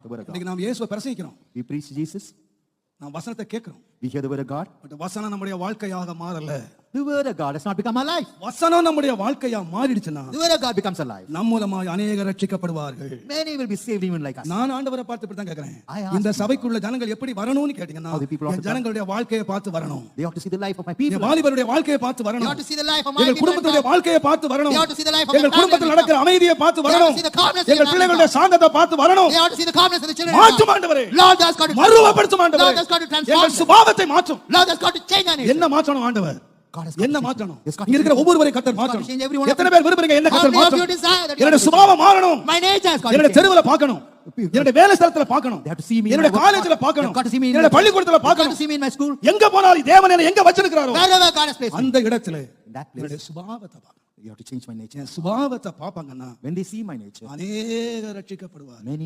The word of God. இன்னைக்கு நாம் இயேசுவை பிரசங்கிக்கிறோம். We preach Jesus. நாம் வசனத்தை கேட்கிறோம். We hear the word of God. But வசனம் நம்முடைய வாழ்க்கையாக மாறல. The word of God has not become our life. வசனம் நம்முடைய வாழ்க்கையா மாறிடுச்சுனா The word of God becomes alive. நம் மூலமாய் அநேகர் ரட்சிக்கப்படுவார்கள். Many will be saved even like us. நான் ஆண்டவரை பார்த்து இப்படி தான் கேக்குறேன். I ask இந்த சபைக்குள்ள ஜனங்கள் எப்படி வரணும்னு கேட்டீங்கன்னா How the people ought to என் ஜனங்களுடைய வாழ்க்கையை பார்த்து வரணும். They ought to see the life of my N people. வாலிபருடைய வாழ்க்கையை பார்த்து They வரணும். ought to see the life of my எங்கள் people. குடும்பத்துடைய வாழ்க்கையை பார்த்து வரணும். They ought to see the life of my எங்கள் family. குடும்பத்தில் நடக்கிற அமைதியை பார்த்து They ought வரணும். to see the calmness of எங்கள் the பிள்ளைகளுடைய சாந்தத்தை பார்த்து வரணும். They ought to see the calmness of the children. மாற்றும் ஆண்டவரே. Lord has got to மறுவப்படுத்தும் ஆண்டவரே. Lord has got to transform. எங்கள் சுபாவத்தை மாற்றும். Lord has got to change our nature. என்ன மாற்றணும் ஆண்டவர்? God has got என்ன to change. மாற்றணும்? Yes, God has இங்க இருக்கிற got to ஒவ்வொருவரையும் கர்த்தர் change மாற்றணும். every one of எத்தனை பேர் விரும்புறீங்க என்ன How கர்த்தர் many of you மாற்றணும்? desire that? என்னோட சுபாவம் மாறணும். My nature has got to என்னோட change. தெருவுல பார்க்கணும். என்னோட வேலை ஸ்தலத்துல பார்க்கணும். They have to see me in என்னோட my work. காலேஜ்ல They பார்க்கணும். have got to see me in என்னோட my பள்ளிக்கூடத்துல They have got பார்க்கணும். to see me in my school. எங்க போனாலும் தேவன் என்னை எங்க வச்சிருக்காரோ Wherever God has placed me. அந்த இடத்துல In that place, என்னோட சுபாவத்தை பார்க்கணும். you have to change my nature. என் சுபாவத்தை பார்ப்பாங்கன்னா When they see my nature, அநேகர் ரட்சிக்கப்படுவார். many